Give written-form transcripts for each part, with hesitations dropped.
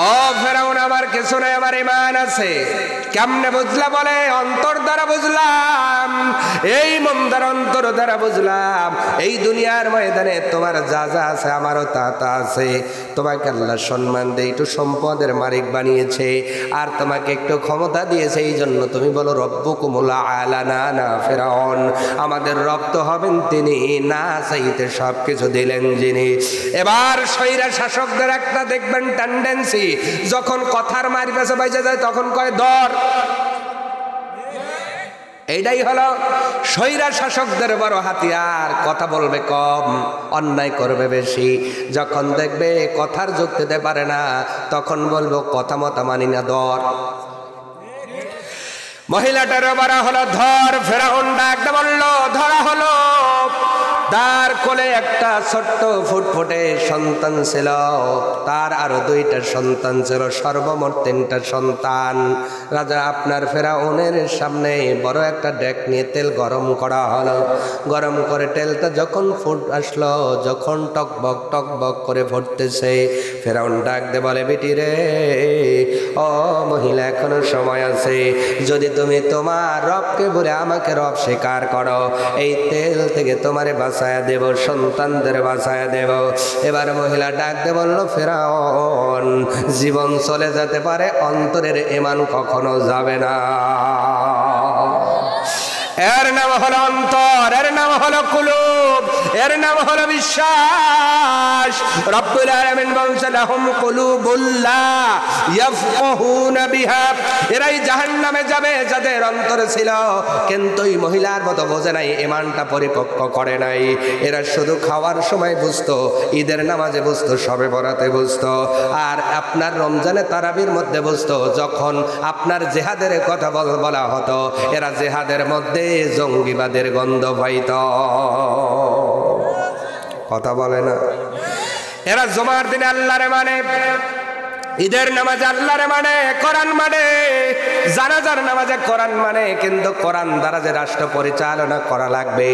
ও ফেরাউন, আমার কিছু নাই, আমার ঈমান আছে। কেমনে বুঝলা? বলে অন্তর দ্বারা বুঝলাম, এই মন্দার অন্তর দ্বারা বুঝলাম। এই দুনিয়ার ময়দানে তোমার যা যা আছে আমারও তা তা আছে। তোমাকে আল্লাহ সম্মান দিয়ে একটু সম্পদের মালিক বানিয়েছে, আর তোমাকে একটু ক্ষমতা দিয়েছে। এই জন্য তুমি বলো রব্বুকুমুল আ'লা। না না ফেরাউন, আমাদের রব তো হবেন তিনি, না চাইতে সব কিছু দিলেন যিনি। এবার স্বৈরা শাসকদের একটা দেখবেন টেন্ডেন্সি, যখন কথার মার কাছে বাইজে যায় তখন কয় ধর। এইটাই হলো স্বৈরা শাসকদের বড় হাতিয়ার। কথা বলবে কম, অন্যায় করবে বেশি। যখন দেখবে কথার যোগ দিতে পারে না, তখন বলবো কথা মতো মানি না, ধর। মহিলাটার বড় হলো ধর। ফেরাউন ডাকতে বলল ধরা হলো। তার কোলে একটা ছোট্ট ফুটফুটে সন্তান ছিল, তার আরো 2টা সন্তান ছিল, সর্বমোট 3টা সন্তান। রাজা আপনার ফেরাউনের সামনে বড় একটা ডেক নিয়ে তেল গরম করা হলো। গরম করে তেলটা যখন ফুট আসলো, যখন টকবক করে ফুটতেছে, ফেরাউন ডাকতে বলে বেটি রে, ও মহিলা এখনো সময় আছে। যদি তুমি তোমার রবকে বলে আমাকে রব স্বীকার করো, এই তেল থেকে তোমারে বাঁচায়া দেব, সন্তানদের বাঁচায়া দেব। এবার মহিলা ডাকতে বলল ফেরাউন, জীবন চলে যেতে পারে, অন্তরের ঈমান কখনো যাবে না। এর নাম হলো অন্তর, এর নাম হলো কুলুব, এর নাম হলো বিশ্বাস। রব্বুল আলামিন বলছেন লাহুম কুলুবুল লা ইয়াফকাহুনা বিহা। এরাই জাহান্নামে যাবে যাদের অন্তর ছিল কিন্তু এই মহিলার মতো বোঝে নাই, ঈমানটা পরিপক্ক করে নাই। এরা শুধু খাওয়ার সময় বুঝতো, ঈদের নামাজে বুঝতো, শবে বরাতে বুঝতো, আর আপনার রমজানে তারাবির মধ্যে বুঝতো। যখন আপনার জেহাদের কথা বলা হতো, এরা জেহাদের মধ্যে জঙ্গিবাদের গন্ধ পাইত। কথা বলে না। এরা জুমার দিনে আল্লাহরে মানে, ঈদের নামাজে আল্লাহরে মানে, কোরআন মানে, জানাজার নামাজে কোরআন মানে। কিন্তু কোরআন দ্বারা যে রাষ্ট্র পরিচালনা করা লাগবে,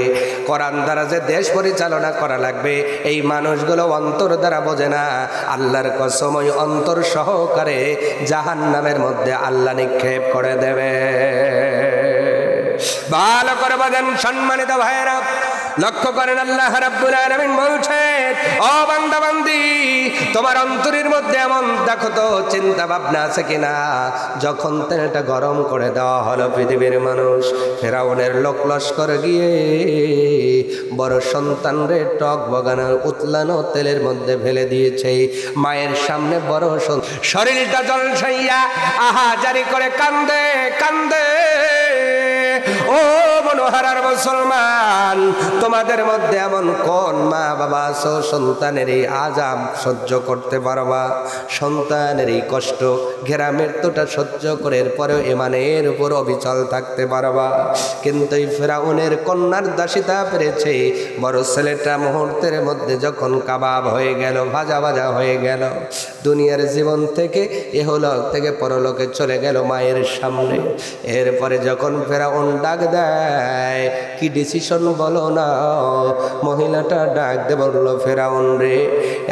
কোরআন দ্বারা যে দেশ পরিচালনা করা লাগবে, এই মানুষগুলো অন্তর দ্বারা বোঝে না। আল্লাহর কসম, ওই অন্তর সহকারে জাহান্নামের মধ্যে আল্লাহ নিক্ষেপ করে দেবে। ভালো করে বাজান সম্মানিত ভাইয়েরা, লক্ষ্য করেন আল্লাহ রাব্বুল আলামিন বলছেন, ও বান্দা বান্দি, তোমার অন্তরের মধ্যে এমন দেখো তো চিন্তা ভাবনা আছে কিনা। যখন তেলটা গরম করে দেওয়া হলো, পৃথিবীর মানুষ ফেরাউনের লোক লস্কর গিয়ে বড় সন্তানরে টক বগানোর উতলানো তেলের মধ্যে ফেলে দিয়েছে। মায়ের সামনে বড় শরীরটা জলসাইয়া আহাজারি করে কান্দে কান্দে। ও মনোহারার মুসলমান, তোমাদের মধ্যে এমন কোন মা বাবা আছো সন্তানের এই আযাব সহ্য করতে পারবা? সন্তানের এই কষ্ট ঘেরা মৃত্যুটা সহ্য করে এরপরেও ঈমানের উপর অবিচল থাকতে পারবা? কিন্তু এই ফেরাউনের কন্যার দাসিতা পেরেছে। বড় ছেলেটা মুহূর্তের মধ্যে যখন কাবাব হয়ে গেল, ভাজা ভাজা হয়ে গেল, দুনিয়ার জীবন থেকে ইহলোক থেকে পরলোকে চলে গেল মায়ের সামনে। এরপরে যখন ফেরাউন ডাক দেয়, কি ডিসিশন বলো না? মহিলাটা ডাক দে বলল, ফেরাউন রে,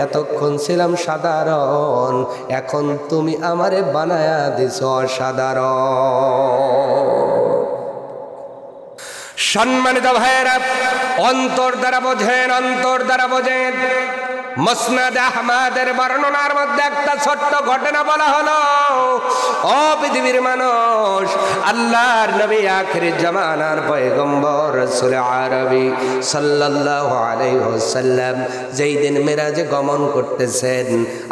এতক্ষণ ছিলাম সাধারণ, এখন তুমি আমারে বানায়া দিছ অসাধারণ। সম্মানিত ভাইয়েরা, অন্তর দ্বারা বোঝেন, অন্তর দ্বারা বোঝেন। মুসনাদ আহমদের বর্ণনার মধ্যে একটা ছোট্ট ঘটনা বলা হলো। ও পৃথিবীর মানুষ, আল্লাহর নবী আখিরি জামানার পয়গম্বর রাসূল আরবি সাল্লাল্লাহু আলাইহি ওয়াসাল্লাম যেই দিন মেরাজে গমন করতেছেন,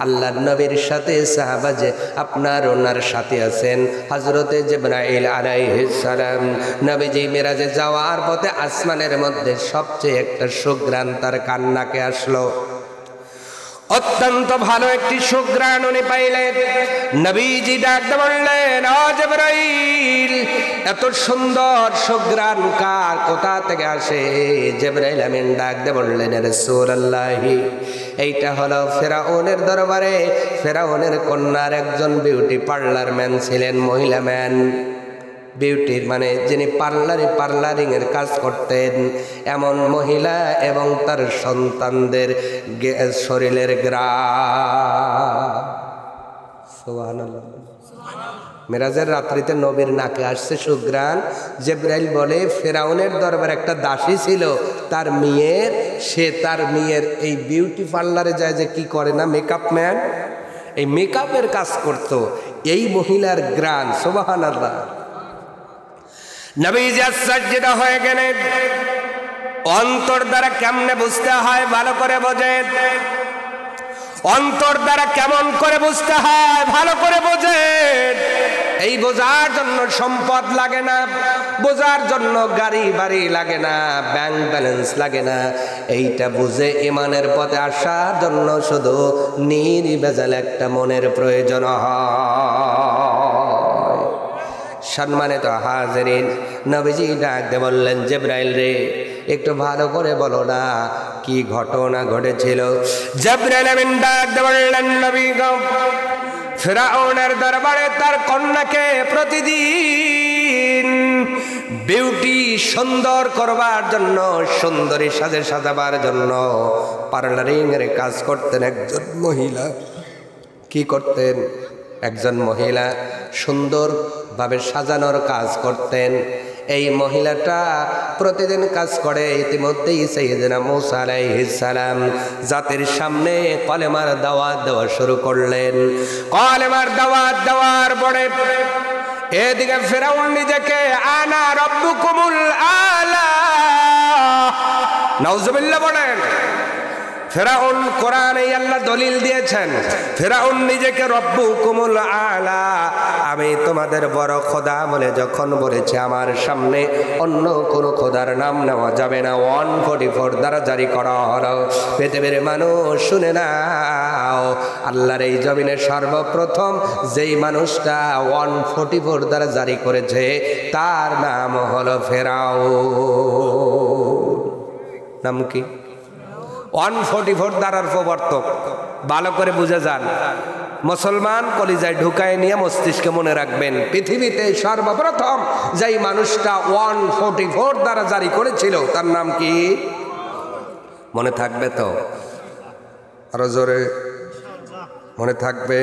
আল্লাহর নবীর সাথে সাহাবা যে আপনার ওনার সাথে আছেন হযরতে জিবরাইল আলাইহিস সালাম। নবীজি মেরাজে যাওয়ার পথে আসমানের মধ্যে সবচেয়ে একটা সুঘ্রাণ তার কান্নাকে আসলো। অত্যন্ত ভালো একটি সুঘ্রাণ উনি পাইলেন। নবীজি ডাকতে বললেন, ও জিবরাইল, এত সুন্দর সুঘ্রাণ কার, কোথা থেকে আসে? জিবরাইল আমিন ডাকতে বললেন, রাসূলুল্লাহ, এইটা হলো ফেরাউনের দরবারে ফেরাউনের কন্যার একজন বিউটি পার্লার ম্যান ছিলেন, মহিলা ম্যান। বিউটির মানে যিনি পার্লারিং এর কাজ করতেন, এমন মহিলা এবং তার সন্তানদের শরীরের গ্রাম। সুবহানাল্লাহ। মেরাজের রাত্রিতে নবীর নাকে আসছে সুঘ্রাণ। জিবরাইল বলে ফেরাউনের দরবারে একটা দাসী ছিল, তার মেয়ের এই বিউটি পার্লারে যায় যে কি করে না, মেকআপ ম্যান, এই মেকআপের কাজ করত, এই মহিলার গ্রাণ। সুবহানাল্লাহ। নবীজি আশ্চর্যিত হয়ে গেলেন। অন্তর দ্বারা কেমনে বুঝতে হয় ভালো করে বোঝেন, অন্তর দ্বারা কেমন করে বুঝতে হয় ভালো করে বোঝেন। এই বোঝার জন্য সম্পদ লাগে না, বোঝার জন্য গাড়ি বাড়ি লাগে না, ব্যাংক ব্যালেন্স লাগে না। এইটা বুঝে ইমানের পথে আসার জন্য শুধু নির্ভেজাল একটা মনের প্রয়োজন হয়। সম্মানিত হাজিরিন, নবীজি ডাক দিয়ে বললেন, জিবরাইল রে, একটু ভালো করে বলো না কি ঘটনা ঘটেছিল। জিবরাইল আমিন ডাক দিয়ে বললেন, নবী গো, ফিরআউনের দরবারে তার কন্যাকে প্রতিদিন বিউটি সুন্দর করবার জন্য, সুন্দরী সাজে সাজাবার জন্য পার্লারিং এর কাজ করতেন একজন মহিলা। কি করতেন? একজন মহিলা সুন্দরভাবে সাজানোর কাজ করতেন। এই মহিলাটা প্রতিদিন কাজ করে। ইতিমধ্যেই সাইয়েদনা মূসা আলাইহিস সালাম জাতির সামনে কলেমার দাওয়াত দেওয়া শুরু করলেন। কলেমার দাওয়াত দেওয়ার পরে এদিকে ফিরআউন নিজেকে আনা রাব্বুকুমুল আলা, নাউজুবিল্লাহ বলেন। ফিরআউন কোরআনে আল্লাহ দলিল দিয়েছেন, ফিরআউন নিজেকে রব্বুকুমুল আলা, আমি তোমাদের বড় খোদা বলে যখন বলেছে, আমার সামনে অন্য কোনো খোদার নাম নেওয়া যাবে না। 144 দ্বারা জারি করা হলো। পৃথিবীর মানুষ শুনে নাও, আল্লাহর এই জমিনে সর্বপ্রথম যেই মানুষটা 144 দ্বারা জারি করেছে তার নাম হলো ফিরআউন। নাম কি? 144 দ্বারার প্রবর্তক। ভালো করে বুঝে যান, মুসলমান কলিজায় ঢুকায় নিয়ে মস্তিষ্কে মনে রাখবেন, পৃথিবীতে সর্বপ্রথম যেই মানুষটা 144 দ্বারা জারি করেছিল তার নাম কি? মনে থাকবে তো? আরো জোরে মনে থাকবে?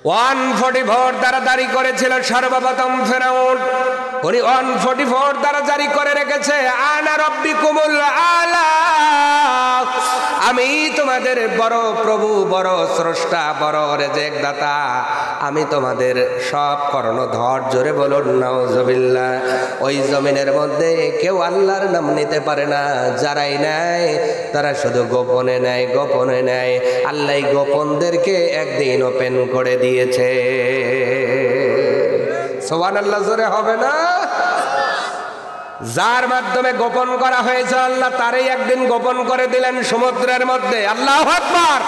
144 দ্বারা জারি করেছিল সর্বপ্রথম ফিরআউন। উনি 144 দ্বারা জারি করে রেখেছে, আনা রাব্বিকুমুল আলা, আমি তোমাদের বড় প্রভু, বড় স্রষ্টা, বড় রেজেক দাতা, আমি তোমাদের সব কর্ণধর। জোরে বলুন নাউজুবিল্লাহ। ওই জমিনের মধ্যে কেউ আল্লাহর নাম নিতে পারে না, যারাই নেয় তারা শুধু গোপনে নেয়, গোপনে নেয়। আল্লাহ গোপনদেরকে একদিন ওপেন করে দিয়েছে। সুবহানাল্লাহ, জোরে হবে না? যার মাধ্যমে গোপন করা হয়েছে আল্লাহ তারই একদিন গোপন করে দিলেন সমুদ্রের মধ্যে। আল্লাহু আকবার।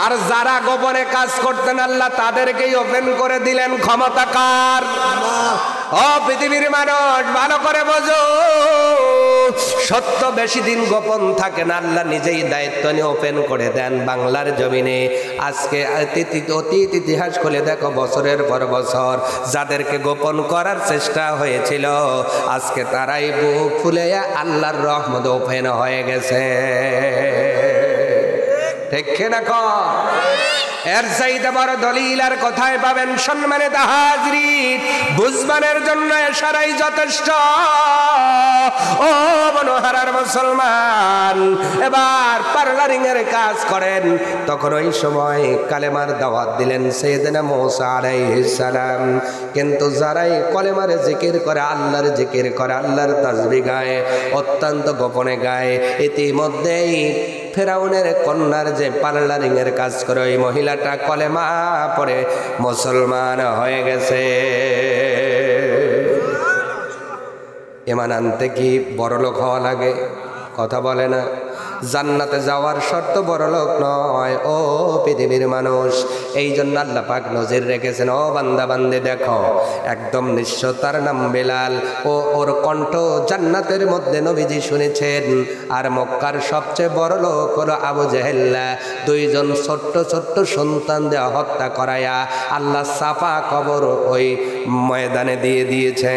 আর যারা গোপনে কাজ করতেন আল্লাহ তাদেরকেই ওপেন করে দিলেন। ক্ষমতা কার? ও পৃথিবীর মানুষ, ভালো করে বোঝো, সত্য বেশি দিন গোপন থাকে না, আল্লাহ নিজেই দায়িত্ব নিয়ে ওপেন করে দেন বাংলার জমিনে। আজকে অতীত ইতিহাস খুলে দেখো, বছরের পর বছর যাদেরকে গোপন করার চেষ্টা হয়েছিল আজকে তারাই বুক ফুলে আল্লাহর রহমত ওপেন হয়ে গেছে। ঠিক না? এর চাইতে বড় দলিল আর কোথায় পাবেন? সম্মানিত হাজরিন, বুঝবানের জন্য এশারাই যথেষ্ট। ও মনোহারার মুসলমান, এবার পার্লারিং এর কাজ করেন। তখন ওই সময় কালেমার দাওয়াত দিলেন সাইয়েদনা মূসা আলাইহিস সালাম। কিন্তু যারাই কলেমার জিকির করে, আল্লাহর জিকির করে, আল্লাহর তাসবিহ গায়, অত্যন্ত গোপনে গায়, ইতিমধ্যেই ফেরাউনের কন্যার যে পার্লারিং এর কাজ করে ওই মহিলাটা কলেমা পড়ে মুসলমান হয়ে গেছে। ঈমান আনতে কি বড়লোক হওয়া লাগে? কথা বলে না? জান্নাতে যাওয়ার শর্ত বড়লোক নয় ও পৃথিবীর মানুষ। এই জন্য আল্লাহ পাক নজির রেখেছেন, ও বান্দা বান্দে দেখো, একদম নিশ্চয়তার নাম বেলাল, ও ওর কণ্ঠ জান্নাতের মধ্যে নবীজি শুনেছেন। আর মক্কার সবচেয়ে বড়লোক হলো আবু জেহেল্লা। দুইজন ছোট্ট ছোট্ট সন্তান দেওয়া হত্যা করায়া আল্লাহ সাফা কবর ওই ময়দানে দিয়ে দিয়েছে।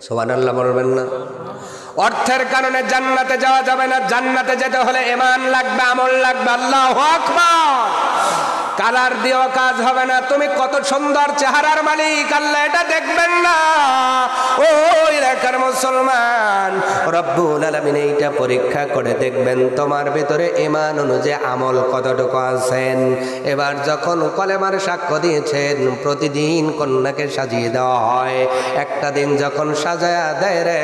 সুবহানাল্লাহ বলবেন না? অর্থের কারণে জান্নাতে যাওয়া যাবে না। জান্নাতে যেতে হলে ঈমান লাগবে, আমল লাগবে। আল্লাহু আকবার। কালার দিয়েও কাজ হবে না। তুমি কত সুন্দর চেহারার মালিক আল্লাহ এটা দেখবেন না। ওই এলাকার মুসলমান, রব্বুল আলামিন এইটা পরীক্ষা করে দেখবেন তোমার ভিতরে ঈমান অনুযায়ী আমল কতটুকু আছেন। এবার যখন কলেমার সাক্ষ্য দিয়েছেন, প্রতিদিন কন্যাকে সাজিয়ে দেওয়া হয়। একটা দিন যখন সাজায়া দেয় রে,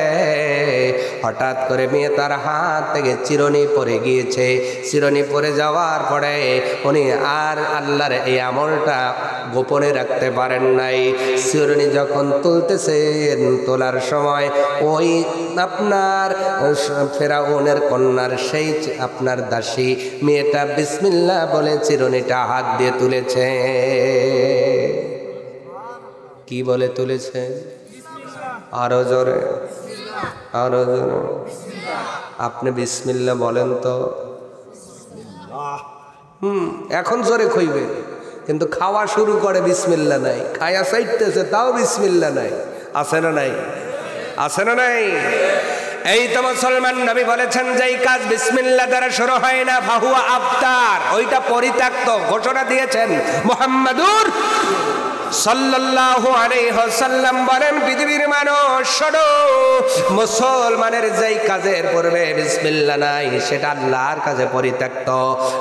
হঠাৎ করে মেয়ে তার হাত থেকে চিরুনি পড়ে গিয়েছে। চিরুনি পড়ে যাওয়ার পরে উনি আর আল্লাহর এই আমলটা গোপনে রাখতে পারেন নাই। চিরুনি যখন তুলতেছেন, তোলার সময় ওই আপনার ফেরাউনের কন্যার সেই আপনার দাসী মেয়েটা বিসমিল্লাহ বলে চিরুনিটা হাত দিয়ে তুলেছে। কি বলে তুলেছে? আরো জোরে, আরো জোরে। আপনি বিসমিল্লাহ বলেন তো। এখন জোরে কইবে, কিন্তু খাওয়া শুরু করে বিসমিল্লাহ নাই, খায়া চাইতেছে তাও বিসমিল্লাহ নাই। আছে না নাই? আছে না নাই? এই তো মুসলমান নবী বলেছেন যে এই কাজ বিসমিল্লাহ দ্বারা শুরু হয় না, ফাহুয়া আফতার, ওইটা পরিত্যক্ত। ঘোষণা দিয়েছেন মুহাম্মাদুর সাল্লাল্লাহু আলাইহি ওয়াসাল্লাম বলেন, পৃথিবীর মানুষ শোনো, মুসলমানের যেই কাজের পূর্বে বিসমিল্লাহ নাই সেটা আল্লাহর কাছে পরিত্যক্ত।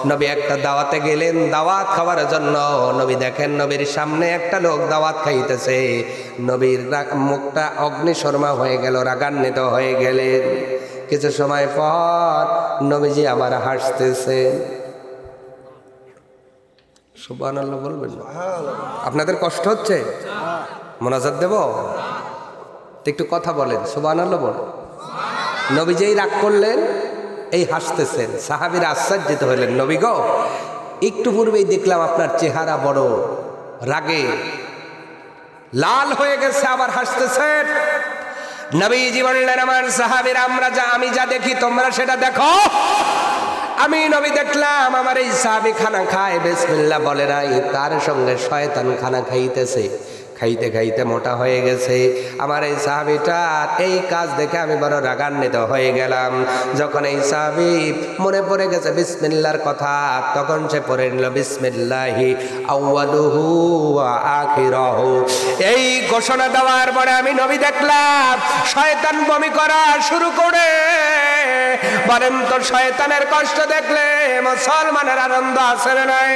নবী একটা দাওয়াতে গেলেন দাওয়াত খাওয়ার জন্য। নবী দেখেন নবীর সামনে একটা লোক দাওয়াত খাইতেছে। নবীর মুখটা অগ্নিশর্মা হয়ে গেল, রাগান্বিত হয়ে গেলেন। কিছু সময় পর নবীজি আবার হাসতেছে। সুবহানাল্লাহ বলবেন? আপনাদের কষ্ট হচ্ছে? মোনাজাত দেব? একটু কথা বলেন, সুবহানাল্লাহ বলেন। নবী যেই রাগ করলেন এই হাসতেছেন। সাহাবীরা আশ্চর্যিত হলেন, নবী গো, একটু পূর্বেই দেখলাম আপনার চেহারা বড় রাগে লাল হয়ে গেছে, আবার হাসতেছেন। নবীজি বললেন, আমার সাহাবীরা আমি যা দেখি তোমরা সেটা দেখো। আমি নবী দেখলাম আমার এই সাহাবী খানা খায়, বিসমিল্লাহ বলে নাই, তার সঙ্গে শয়তান খানা খাইতেছে। খাইতে খাইতে মোটা হয়ে গেছে। আমার এই সাহাবীটার এই কাজ দেখে আমি বড় রাগান্বিত হয়ে গেলাম। যখন এই সাহাবী মনে পড়ে গেছে বিসমিল্লাহর কথা, তখন সে পড়ে নিল বিসমিল্লাহি আউয়ালুহু ওয়া আখিরাহু। এই ঘোষণা দেওয়ার পরে আমি নবী দেখলাম শয়তান বমি করা শুরু করে। বলেন তো, শয়তানের কষ্ট দেখলে মুসলমানের আনন্দ আছে না নাই?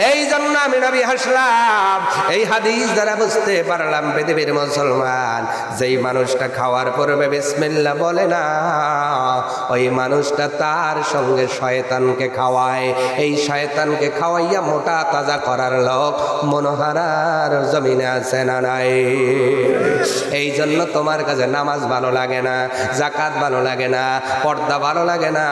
এই জন্য আমি নবী হাসলাম। এই হাদিস দ্বারা বুঝতে পারলাম পৃথিবীর মুসলমান যেই মানুষটা খাওয়ার পূর্বে বিসমিল্লাহ বলে না, ওই মানুষটা তার সঙ্গে শয়তানকে খাওয়ায়। এই শয়তানকে খাওয়াইয়া মোটা তাজা করার লোক মনোহারার জমিনে আছে না নাই? এই জন্য তোমার কাছে নামাজ ভালো লাগে না, যাকাত ভালো লাগে না, পর্দা ভালো লাগে না,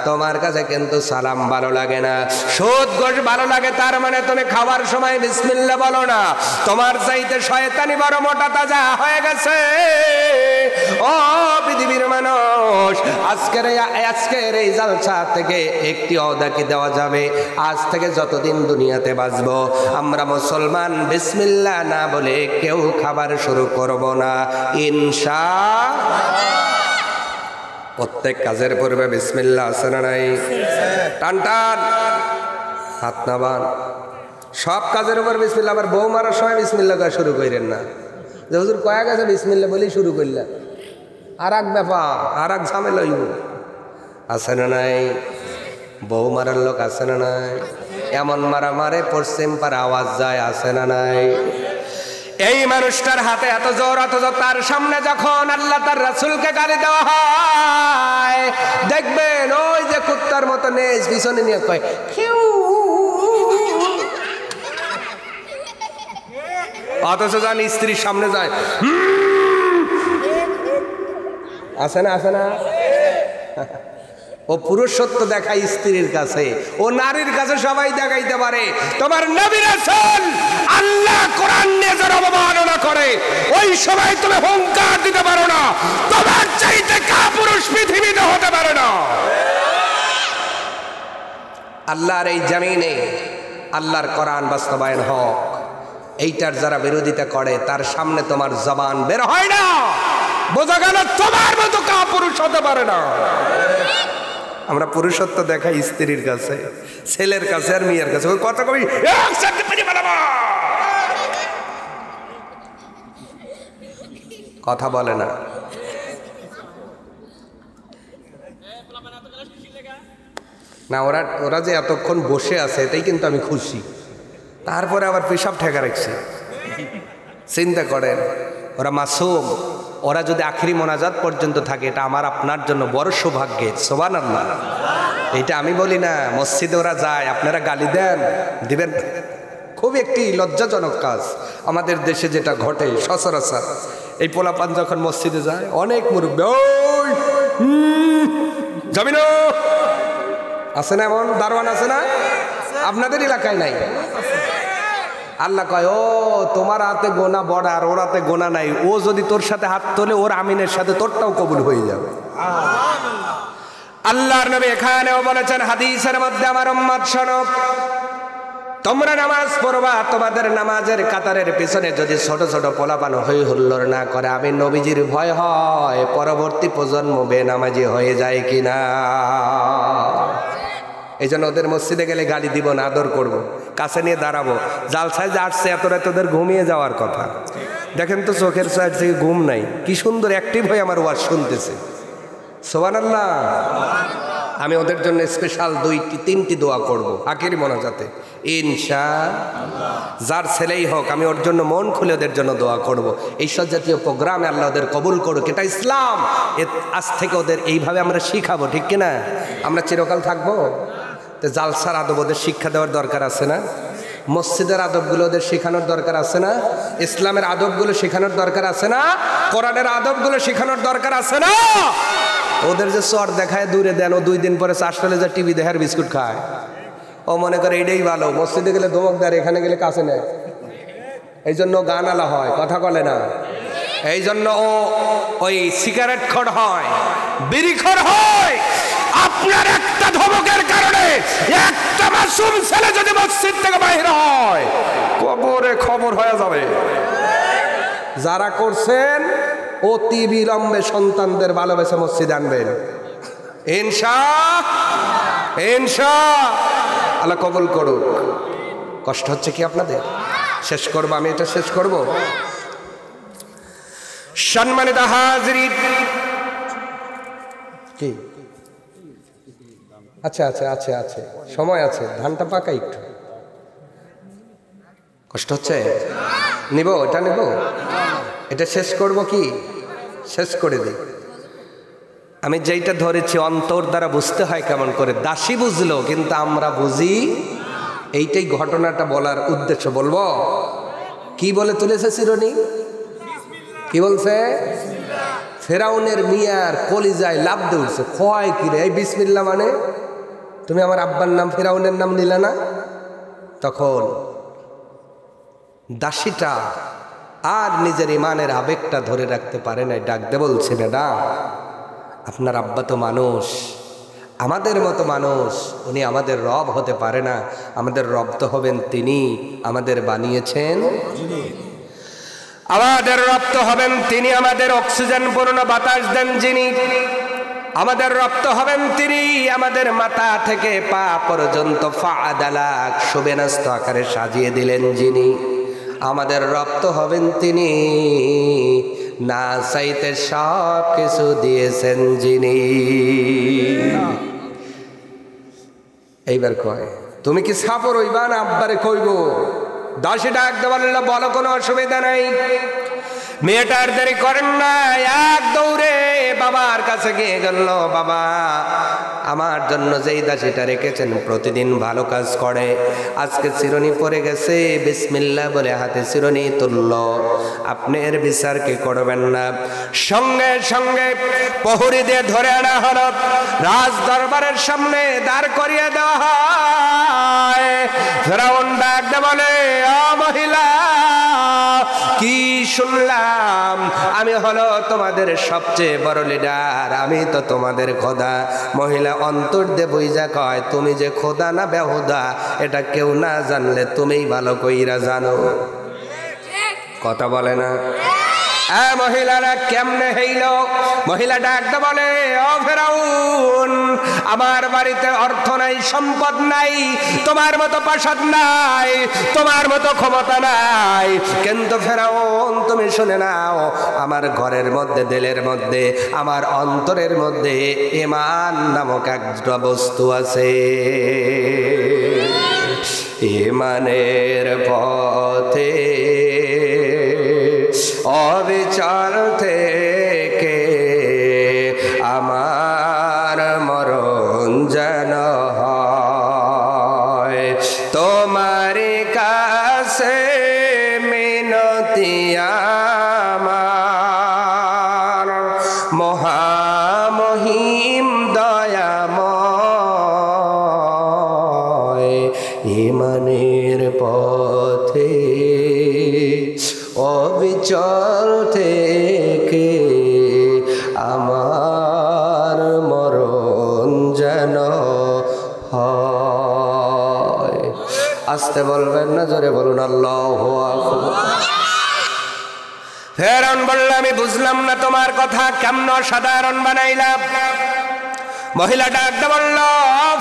তোমার কাছে কিন্তু সালাম ভালো লাগে না, সুদ ঘুষ ভালো লাগে। তার মানে তুমি খাওয়ার সময় বিসমিল্লাহ বলো না। তোমার চাইতে শয়তানি বড় মোটা তাজা হয়ে গেছে। ও পৃথিবীর মানুষ, আজকের এই জালসা থেকে একটি অদাকি দেওয়া যাবে। আজ থেকে যতদিন দুনিয়াতে বাঁচবো আমরা মুসলমান বিসমিল্লাহ না বলে কেউ খাবার শুরু করব না, ইনশাআল্লাহ। প্রত্যেক কাজের পূর্বে বিসমিল্লাহ আছে না নাই? টান টান হাত নামান। সব কাজের উপর বিসমিল্লাহ। আবার বউ মারার সময় বিসমিল্লাহ করা শুরু করেন না, যে হুজুর কয়া গেছে বিসমিল্লাহ বলেই শুরু করলাম। আর এক ব্যাপার, আর এক ঝামেলা হইব। আছে না নাই? বউ মারার লোক আছে না নাই? এমন মারা মারে পশ্চিম পার আওয়াজ যায়, আছে না নাই? এই মানুষটার হাতে এত জোর, অথচ তার সামনে যখন আল্লাহ তার রাসূলকে গালি দেওয়া হয়, দেখবেন ওই যে কুত্তার মতো নেজ পিছনে নিয়ে কয় কিউ, অথচ যান স্ত্রীর সামনে যায়। আছে না? আছে না? ও পুরুষত্ব দেখায় স্ত্রীর কাছে, ও নারীর কাছে সবাই দেখাইতে পারে। তোমার নবী রাসূল আল্লাহ কোরআন নিয়ে যারা অবমাননা করে, ওই সময় তুমি হুঙ্কার দিতে পারো না, তোমার চাইতে কাপুরুষ পৃথিবীতে হতে পারে না। আল্লাহর এই জমিনে আল্লাহর কোরআন বাস্তবায়ন হোক, এইটার যারা বিরোধিতা করে তার সামনে তোমার জবান বের হয় না। বোঝা গেল তোমার মতো কাপুরুষ হতে পারে না। আমরা পুরুষত্ব দেখাই স্ত্রীর কাছে, ছেলের কাছে আর মেয়ের কাছে। ওই কথা কবি কথা বলে না। না, ওরা যে এতক্ষণ বসে আছে এটাই কিন্তু আমি খুশি। তারপরে আবার পেশাব ঠেকা রাখছি। চিন্তা করেন, ওরা মাসুম, ওরা যদি আখিরি মোনাজাত পর্যন্ত থাকে, এটা আমার আপনার জন্য বড় সৌভাগ্যের। সুবহানাল্লাহ। এটা আমি বলি না, মসজিদে ওরা যায়, আপনারা গালি দেন, দিবেন। খুব একটি লজ্জাজনক কাজ আমাদের দেশে যেটা ঘটে সচরাচর। এই পোলাপান যখন মসজিদে যায়, অনেক মুরব্বী ওই যাবি না, আছে না এমন দারোয়ান, আছে না? আপনাদের এলাকায় নাই? আল্লাহ কয়, ও তোমার হাতে গোনা বড় আর ওর হাতে গোনা নাই। ও যদি তোর সাথে হাত তোলে, ওর আমিনের সাথে তোরটাও কবুল হয়ে যাবে। আল্লাহর নবী এখানেও বলেছেন হাদিসের মধ্যে, আমার উম্মত শোনো, তোমরা নামাজ পড়বা, তোমাদের নামাজের কাতারের পিছনে যদি ছোট ছোট পোলাপান হই হুল্লোড় না করে, আমি নবীজির ভয় হয় পরবর্তী প্রজন্ম বেনামাজি হয়ে যায় কিনা। এই জন্য ওদের মসজিদে গেলে গালি দিব না, আদর করব, কাছে নিয়ে দাঁড়াবো। জালসায় যে আসছে এত রাতে ওদের ঘুমিয়ে যাওয়ার কথা। দেখেন তো চোখের সাইড থেকে ঘুম নাই, কি সুন্দর অ্যাক্টিভ হয়ে আমার ওয়াজ শুনতেছে। সুবহানাল্লাহ। আমি ওদের জন্য স্পেশাল 2-3টি দোয়া করব আখিরি মোনাজাতে ইনশাআল্লাহ। যার ছেলেই হোক, আমি ওর জন্য মন খুলে ওদের জন্য দোয়া করব। এইসব জাতীয় প্রোগ্রামে আল্লাহ ওদের কবুল করুক। এটা ইসলাম। আজ থেকে ওদের এইভাবে আমরা শিখাবো, ঠিক কিনা? আমরা চিরকাল থাকবো। তো জালসার আদব ওদের শিক্ষা দেওয়ার দরকার আছে না? মসজিদের আদবগুলো ওদের শেখানোর দরকার আছে না? ইসলামের আদবগুলো শেখানোর দরকার আছে না? কোরআনের আদবগুলো শেখানোর দরকার আছে না? ওদের যে চর দেখায় দূরে দেন, ও 2 দিন পরে চাষলে যে টিভি দেখার বিস্কুট খায়, ও মনে করে এটাই ভালো। মসজিদে গেলে ধমক দেয়, এখানে গেলে কাছে নেয়। এই জন্য গান আলা হয়, কথা বলে না। এই জন্য ও ওই সিগারেট খর হয়, বিড়ি খর হয়। আপনার একটা ধমকের কারণে একটা মাসুম ছেলে যদি মসজিদ থেকে বাইরে হয়, কবরে খবর হয়ে যাবে। যারা করছেন অতি বিলম্বে সন্তানদের ভালোবেসে মসজিদে আনবেন ইনশাআল্লাহ। আল্লাহ কবুল করুক। কষ্ট হচ্ছে কি আপনাদের? শেষ করবো, আমি এটা শেষ করব। সম্মানিত হাজিরিন, কি আচ্ছা আচ্ছা আচ্ছা আচ্ছা সময় আছে, ধানটা পাকা একটু। কষ্ট হচ্ছে? নিব, এটা নেব, এটা শেষ করব কি? শেষ করে দিই। আমি যেইটা ধরেছি অন্তর দ্বারা বুঝতে হয় কেমন করে। দাসী বুঝলো, কিন্তু আমরা বুঝি। এইটাই ঘটনাটা বলার উদ্দেশ্য। বলবো কি বলে তুলেছে চিরুনি? কি বলছে? ফেরাউনের মিয়ার কলিজায় লাভ দৌড়ছে। খয় কিরে, এই বিসমিল্লাহ মানে? তুমি আমার আব্বার নাম ফেরাউনের নাম নিলে না? তখন দাসীটা আর নিজের ইমানের আবেগটা ধরে রাখতে পারে নাই, ডাকতে বলছে, ম্যাডাম আপনার আব্বা তো মানুষ, আমাদের মতো মানুষ, উনি আমাদের রব হতে পারে না। আমাদের রব তো হবেন তিনি, আমাদের বানিয়েছেন। আমাদের রব তো হবেন তিনি, আমাদের অক্সিজেন পূর্ণ বাতাস দেন যিনি। আমাদের রব তো হবেন তিনি, আমাদের মাথা থেকে পা পর্যন্ত ফাদালাক সুবেনাস্ত আকারে সাজিয়ে দিলেন যিনি। আমাদের রব তো হবেন তিনি, না চাইতে সব কিছু দিয়েছেন যিনি। এইবার কয়, তুমি কি সাপর হইবা না আব্বারে কইব? দাসী ডাক দেওয়ার বলো, কোনো অসুবিধা নাই। মেয়েটার দেরি করেন না, এক দৌড়ে বাবার কাছে গিয়ে গেল। বাবা, আমার জন্য যেই দাসীটা রেখেছেন প্রতিদিন ভালো কাজ করে, আজকে চিরুনি পড়ে গেছে, বিসমিল্লাহ বলে হাতে চিরুনি তুলল, আপনি এর বিচার কি করবেন না? সঙ্গে সঙ্গে প্রহরী দিয়ে ধরে আনা হলো, রাজ দরবারের সামনে দাঁড় করিয়ে দেওয়া হয়। ফেরাউন ডাক দে বলে, ও মহিলা, কি শুনলাম? আমি হলো তোমাদের সবচেয়ে বড় লিডার, আমি তো তোমাদের খোদা। মহিলা অন্তর দে বইজা কয়, তুমি যে খোদা না বেহুদা এটা কেউ না জানলে তুমিই ভালো কইরা জানো। কথা বলে না? মহিলারা কেমনে হইল? মহিলা ডাকতে বলে, ও ফেরাউন, আমার বাড়িতে অর্থ নাই, সম্পদ নাই, তোমার মতো প্রাসাদ নাই, তোমার মতো ক্ষমতা নাই, কিন্তু ফেরাউন তুমি শুনে নাও, আমার ঘরের মধ্যে, দিলের মধ্যে, আমার অন্তরের মধ্যে ঈমান নামক একটা বস্তু আছে। ঈমানের পথে অবিচল থেকে আমার মরণ যেন হয়, তোমার কাছে মিনতি আমার, মহামহিম দয়াময়। ঈমানের পথে অবিচল থেকে আমার মরণ যেন হয়। আস্তে বলবেন না, জোরে বলুন আল্লাহু আকবার। ফেরাউন বলল, আমি বুঝলাম না তোমার কথা, কেমন সাধারণ বানাইলাম? মহিলা ডাকতে বলল,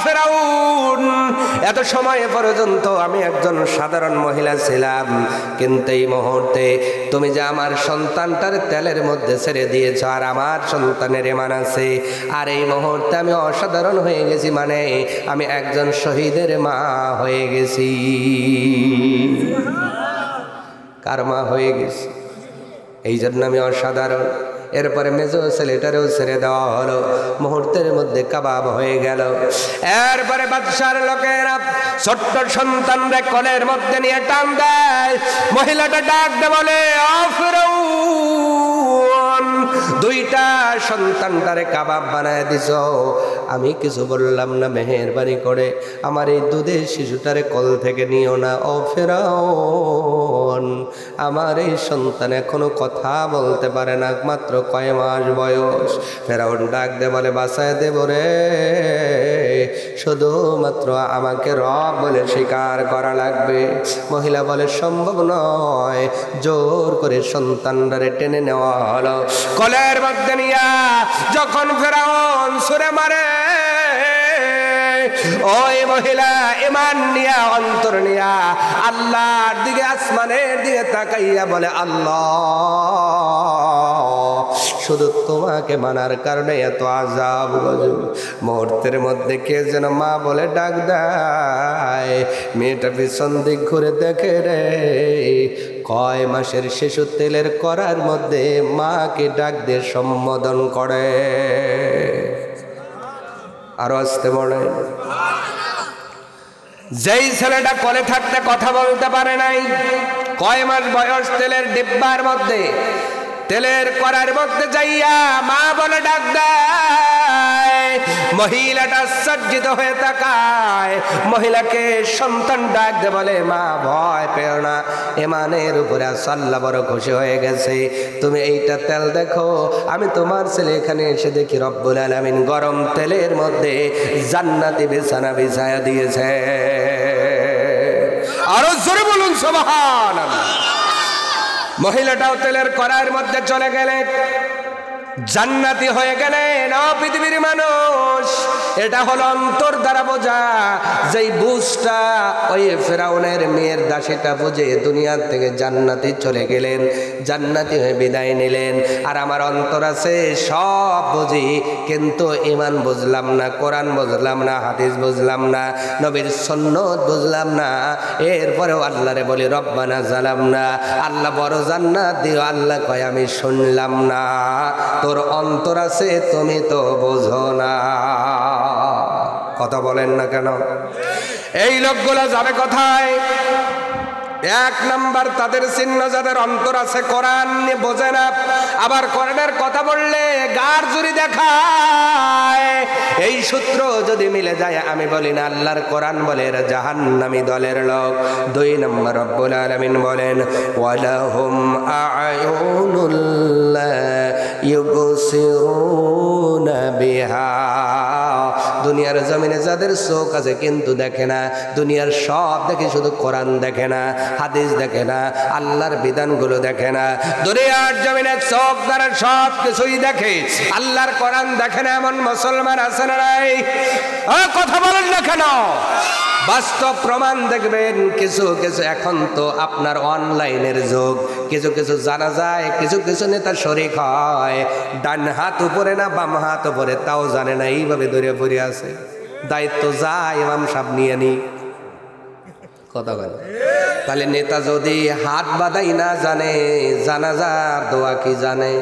ফেরাউন, এত সময় পর্যন্ত আমি একজন সাধারণ মহিলা ছিলাম, কিন্তু এই মুহূর্তে তুমি যে আমার সন্তানটার তেলের মধ্যে ছেড়ে দিয়েছ, আর আমার সন্তানের ঈমান আছে, আর এই মুহূর্তে আমি অসাধারণ হয়ে গেছি, মানে আমি একজন শহীদের মা হয়ে গেছি। কার মা হয়ে গেছি? এই জন্য আমি অসাধারণ। এরপরে মেজো ছেলেটারেও ছেড়ে দেওয়া হলো, মুহূর্তের মধ্যে কাবাব হয়ে গেল। এরপরে বাদশার লোকেরা ছোট্ট সন্তানরে কোলের মধ্যে নিয়ে টান দেয়। মহিলাটা ডাক দে বলে, ও ফেরাউন, দুইটা সন্তানটারে কাবাব বানায় দিছ, আমি কিছু বললাম না, মেহেরবানি করে আমার এই দুধের শিশুটারে কোল থেকে নিও না। ও ফেরাউন, আমার এই সন্তান এখনো কথা বলতে পারে না, মাত্র কয় মাস বয়স। ফেরাউন ডাক দে বলে, বাঁচায় দেব রে, শুধুমাত্র আমাকে রব বলে স্বীকার করা লাগবে। মহিলা বলে, সম্ভব নয়। জোর করে সন্তানটারে টেনে নেওয়া হলো, কোলের মধ্যে নিয়া যখন ফেরাউন ছুঁড়ে মারে, ওই মহিলা ঈমান নিয়া, অন্তর নিয়া আল্লাহর দিকে, আসমানের দিকে তাকাইয়া বলে, আল্লাহ, শুধু তোমাকে মানার কারণে এত আযাব গজব। মুহূর্তের মধ্যে কে যেন মা বলে ডাক দেয়। মেয়েটা পিছন দিক ঘুরে দেখে রে, কয় মাসের শিশু তেলের করার মধ্যে মাকে ডাক দিয়ে সম্বোধন করে। আরো আসতে বলে, যেই ছেলেটা কোলে থাকতে কথা বলতে পারে নাই, কয় মাস বয়স, তেলের ডিব্বার মধ্যে, তেলের করার মধ্যে যাইয়া মা বলে ডাক দেয়। মহিলাটা সজ্জিত হয়ে তাকায়, মহিলাকে সন্তান ডাক দে বলে, মা ভয় পেও না, ঈমানের উপরে আল্লাহ বড় খুশি হয়ে গেছে। তুমি এইটা তেল দেখো, আমি তোমার ছেলে এখানে এসে দেখি রব্বুল আলামিন গরম তেলের মধ্যে জান্নাতি বিছানা বিছায়া দিয়েছে। আরো জোরে বলুন সুবহানাল্লাহ। মহিলাটাও তেলের কড়াইয়ের মধ্যে চলে গেলেন, জান্নাতি হয়ে গেলেন। পৃথিবীর মানুষ, এটা হলো অন্তর দ্বারা বোঝা। যেই বুঝটা ওই ফেরাউনের মেয়ের দাসীটা বুঝে দুনিয়ার থেকে জান্নাতি চলে গেলেন, জান্নাতি হয়ে বিদায় নিলেন। আর আমার অন্তর আছে, সব বুঝি, কিন্তু ঈমান বুঝলাম না, কোরআন বুঝলাম না, হাদিস বুঝলাম না, নবীর সুন্নাত বুঝলাম না। এরপরেও আল্লাহরে বলি, রব্বানা জালামনা, আল্লাহ বড় জান্নাত দিও। আল্লাহ কয়, আমি শুনলাম না। তোর অন্তর আছে, তুমি তো বোঝো না। কথা বলেন না কেন? এই লোকগুলো যাবে কোথায়? এক নাম্বার তাদের চিহ্ন, যাদের অন্তর আছে, কোরআন নিয়ে বোঝে না, আবার কোরআনের কথা বললে গার জুড়ি দেখায়। এই সূত্র যদি মিলে যায়, আমি বলি না আল্লাহর কোরআন বলে এরা জাহান্নামী দলের লোক। দুই নম্বর রব্বুল আলামিন বলেন, ওয়ালাহুম আ'য়ুনুল লা ইউবসিরুনা বিহা। দুনিয়ার জমিনে যাদের চোখ আছে কিন্তু দেখে না, দুনিয়ার সব দেখে শুধু কোরআন দেখে না, হাদিস দেখে না, আল্লাহর বিধানগুলো দেখে না। দুনিয়ার জমিনে চোখ দ্বারা সব কিছুই দেখে, আল্লাহর কোরআন দেখে না এমন মুসলমান আছে না নাই? কথা বলেন না কেন? বাস্তব প্রমাণ দেখবেন। কিছু কিছু এখন তো আপনার অনলাইনের যুগ, কিছু কিছু জানা যায়, কিছু কিছু নেতা শরীক হয়, ডান হাত উপরে না বাম হাত উপরে তাও জানে না, এইভাবে ধরে পড়ে আছে। দায়িত্ব যায় ইমাম সাহেব নিয়ে নি। কথা বলে তাহলে নেতা যদি হাত বাঁধাই না জানে, জানাজার দোয়া কি জানে?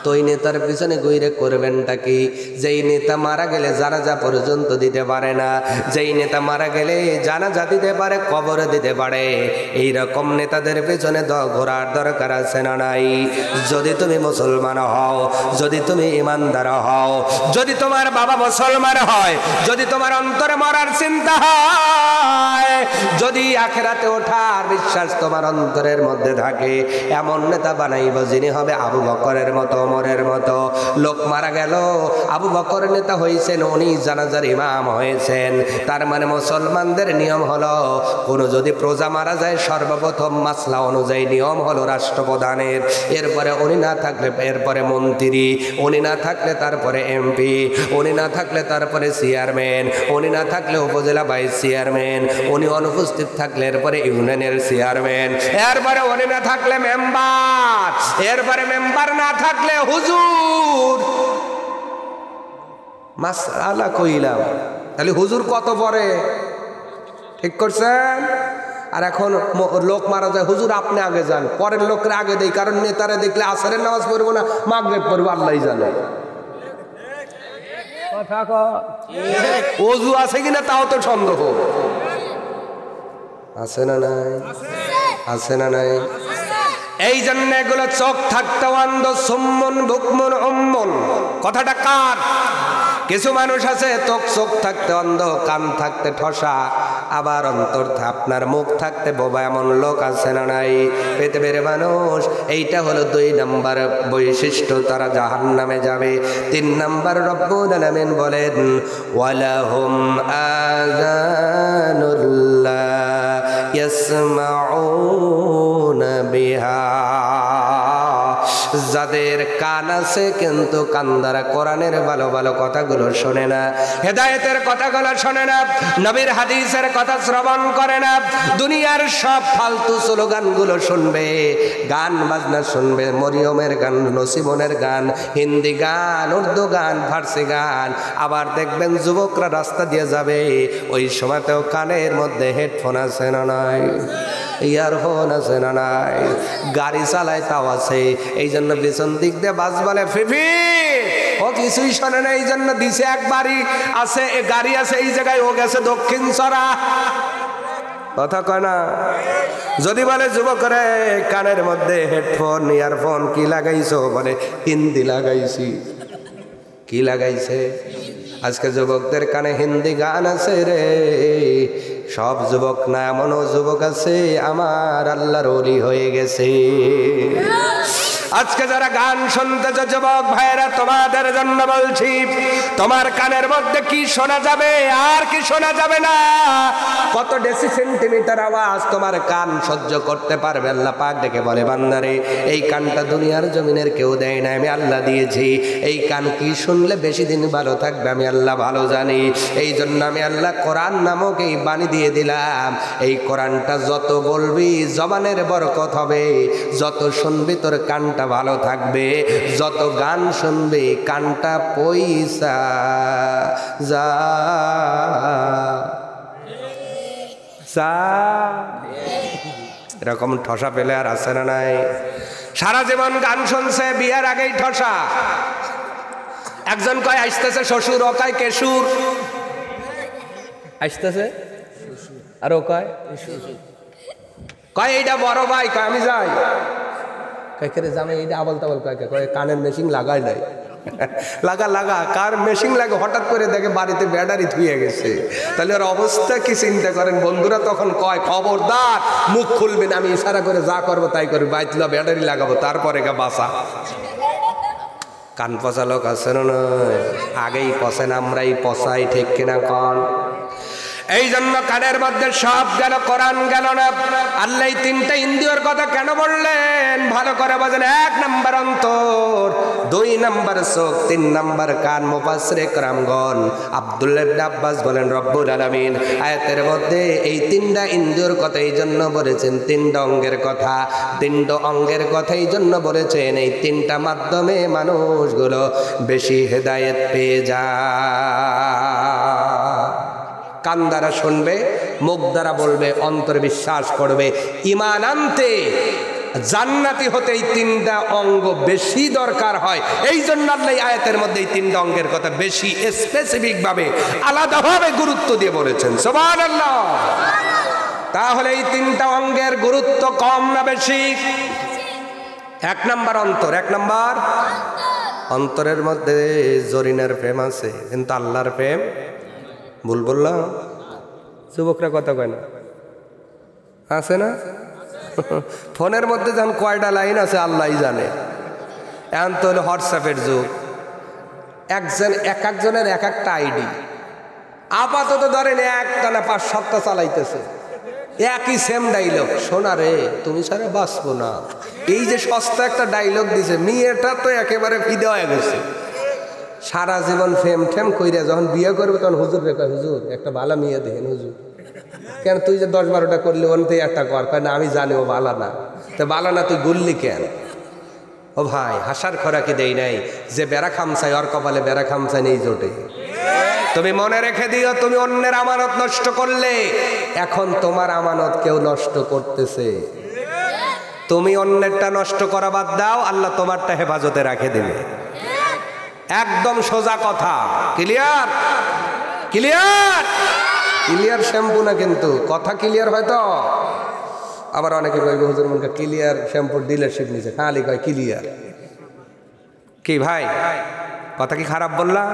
তো ওই নেতার পিছনে ঘুরে করবেনটা কি? যেই নেতা মারা গেলে জানাজা পর্যন্ত দিতে পারে না, যেই নেতা মারা গেলে জানাজা দিতে পারে, কবরে দিতে পারে, এইরকম নেতাদের পেছনে ঘোরার দরকার আছে না নাই? যদি তুমি মুসলমান হও, যদি তুমি ইমানদার হও, যদি তোমার বাবা মুসলমান হয়, যদি তোমার অন্তরে মরার চিন্তা হয়, যদি আখিরাতে ওঠার বিশ্বাস তোমার অন্তরের মধ্যে থাকে, এমন নেতা বানাইব যিনি হবে আবু বকরের মতো, ওমরের মতো। লোক মারা গেল, আবু বকর নেতা হয়েছেন, উনি জানাজার ইমাম হয়েছেন। তার মানে মুসলমানদের নিয়ম হলো, কোন যদি প্রজা মারা যায় সর্বপ্রথম মাসলা অনুযায়ী নিয়ম হলো রাষ্ট্রপ্রধানের, এরপরে উনি না থাকলে এরপরে মন্ত্রী, উনি না থাকলে তারপরে এমপি, উনি না থাকলে তারপরে চেয়ারম্যান, উনি না থাকলে উপজেলা ভাইস চেয়ারম্যান, উনি অনুপস্থিত থাকলে এরপরে ইউনিয়নের চেয়ারম্যান, এরপরে উনি না থাকলে মেম্বার, এরপরে মেম্বার না থাকলে হুজুর। মাসআলা কইলাম, তাহলে হুজুর কত পরে? ঠিক করছেন? আর এখন লোক মারা যায়, হুজুর আপনি আগে যান, পরের লোকের আগে দেই, কারণ নেতারা দেখলে আসরের নামাজ পড়বো না, মাগরিব পড়বো, আল্লাহই জানে। ওযু আছে কিনা তাও তো সন্দেহ। আছে না নাই? আছে না নাই? এই জন্য এগুলো চোখ থাকতে অন্ধ, সুম্মুন বুকমুন উম্মুন। কথাটা কার? কিছু মানুষ আছে চোখ থাকতে অন্ধ, কান থাকতে ঠসা, আবার অন্তর আপনার মুখ থাকতে বোবা, এমন লোক আছে না নাই? পৃথিবীর মানুষ। এইটা হলো 2 নাম্বার বৈশিষ্ট্য, তারা জাহান্নামে যাবে। 3 নাম্বার রব্বুল আলামিন বলেন, ওয়ালাহুম আযানুল লা ইয়াসমাউনা বিহা। যাদের কান আছে কিন্তু কান দ্বারা কোরআনের ভালো ভালো কথাগুলো শোনে না, হেদায়েতের কথাগুলো শোনে না, নবীর হাদিসের কথা শ্রবণ করে না, দুনিয়ার সব ফালতু স্লোগানগুলো শুনবে, গান বাজনা শুনবে, মরিয়মের গান, নসিমনের গান, হিন্দি গান, উর্দু গান, ফার্সি গান। আবার দেখবেন যুবকরা রাস্তা দিয়ে যাবে, ওই সময়তেও কানের মধ্যে হেডফোন আছে না নাই? ইয়ারফোন আছে না নাই? গাড়ি চালায় তাও আছে। এই জন্য পিছন দিক দিয়ে বাস বলে ফিফি, ও কিছুই শোনে না, এই জন্য দিছে একবারই আছে, গাড়ি আছে এই জায়গায়, ও গেছে দক্ষিণ চড়া। কথা কয় না? যদি বলে যুবক রে কানের মধ্যে হেডফোন ইয়ারফোন কি লাগাইছো, বলে হিন্দি লাগাইছি। কি লাগাইছে? আজকে যুবকদের কানে হিন্দি গান আছে রে। সব যুবক না, এমনও যুবক আছে আমার আল্লাহর ওলি হয়ে গেছে। আজকে যারা গান শুনতেছ যুবক ভাইরা, তোমাদের জন্য বলছি, তোমার কানের মধ্যে কি শোনা যাবে আর কি শোনা যাবে না, কত ডেসি সেন্টিমিটার আওয়াজ তোমার কান সহ্য করতে পারবে? আল্লাহ পাক ডেকে বলে, বান্দারে এই কানটা দুনিয়ার জমিনের কেউ দেয় না, আমি আল্লাহ দিয়েছি। এই কান কি শুনলে বেশি দিন ভালো থাকবে আমি আল্লাহ ভালো জানি। এই জন্য আমি আল্লাহ কোরআন নামক এই বাণী দিয়ে দিলাম। এই কোরআনটা যত বলবি জবানের বরকত হবে, যত শুনবি তোর কানটা ভালো থাকবে, যত গান শুনবি কানটা পয়সা যা। এরকম ঠসা পেলে আর আছে না নাই? সারা জীবন গান শুনছে, বিয়ার আগেই ঠসা। একজন কয় আসতেছে শ্বশুর, ও কয় কেশুর। আসতেছে আর ও কয় এইটা বড় ভাই, কয় আমি যাই। কয়েকে জামে এইটা আবল তাবল কয় কানের মেশিন লাগাই নাই। লাগা কার মেশিন লাগে, হঠাৎ করে দেখে বাড়িতে ব্যাটারি ধুয়ে গেছে। তাহলে ওর অবস্থা কি চিন্তা করেন? বন্ধুরা তখন কয় খবরদার মুখ খুলবেন, আমি ইশারা করে যা করবো তাই করবো, বাইতলা ব্যাটারি লাগাবো, তারপরে বাসা। কান পচা লোক আছে না নয়? আগেই পচেন, আমরাই পচাই, ঠিক কিনা কন? এই জন্য কানের মধ্যে সব গেল, কোরআন গেল না। আল্লাহ তিনটা ইন্দ্রিয়র কথা কেন বললেন ভালো করে বোঝেন। 1 নাম্বার অন্তর, 2 নাম্বার চোখ, 3 নাম্বার কান। মুফাসসিরে কেরামগণ আব্দুল্লাহ ইবনে আব্বাস বলেন রব্বুল আলামিন আয়াতের মধ্যে এই 3টা ইন্দ্রিয়র কথা এই জন্য বলেছেন, 3টা অঙ্গের কথা, 3টা অঙ্গের কথা এই জন্য বলেছেন, এই 3টা মাধ্যমে মানুষগুলো বেশি হেদায়েত পেয়ে যায়। কান দ্বারা শুনবে, মুখ দ্বারা বলবে, অন্তরে বিশ্বাস করবে, ঈমান আনতে, জান্নাতি হতে এই 3টা অঙ্গ বেশি দরকার হয়। এই জন্য আল্লাহ আয়াতের মধ্যে এই 3টা অঙ্গের কথা বেশি স্পেসিফিক ভাবে আলাদাভাবে গুরুত্ব দিয়ে বলেছেন। সুবহানাল্লাহ। তাহলে এই 3টা অঙ্গের গুরুত্ব কম না বেশি? 1 নাম্বার অন্তর। 1 নাম্বার অন্তরের মধ্যে জরিনার প্রেম আছে, কিন্তু আল্লাহর প্রেম ভুল বললাম? যুবকরা কথা কয় না, আছে না? ফোনের মধ্যে যখন কয়টা লাইন আছে আল্লাহই জানে। এখন তো হলো হোয়াটসঅ্যাপের যুগ, একজনের এক একটা আইডি। আপাতত ধরেন একটানা 5-7টা চালাইতেছে, একই সেম ডাইলগ। শোনা রে, তুমি ছাড়া বাঁচবো না, এই যে সস্তা একটা ডাইলগ দিছে, মেয়েটা তো একেবারে ফিদে হয়ে গেছে। সারা জীবন ফেম ঠেম কইরা যখন বিয়ে করবে তখন হুজুর রে কয়, হুজুর একটা ভালো মেয়ে দেখেন হুজুর। কেন তুই যে 10-12টা করলি ওনতেই একটা কর? কয় না, আমি জানি ও বালা না। তো বালা না তুই গুললি কেন? ও ভাই, হাসার খোরাকি দেই নাই, যে বেড়া খামচাই ওর কপালে বেড়া খামচাই নেই জোটে। তুমি মনে রেখে দিও, তুমি অন্যের আমানত নষ্ট করলে এখন তোমার আমানত কেউ নষ্ট করতেছে। তুমি অন্যেরটা নষ্ট করা বাদ দাও, আল্লাহ তোমারটা হেফাজতে রাখে দেবে। একদম সোজা কথা। ক্লিয়ার? ক্লিয়ার? ক্লিয়ার শ্যাম্পু না, কিন্তু কথা ক্লিয়ার হয়তো। আবার অনেকে কইবে হুজুর মনকা ক্লিয়ার শ্যাম্পুর ডিলারশিপ নিছে, খালি কয় ক্লিয়ার। কি ভাই, কথা কি খারাপ বললাম?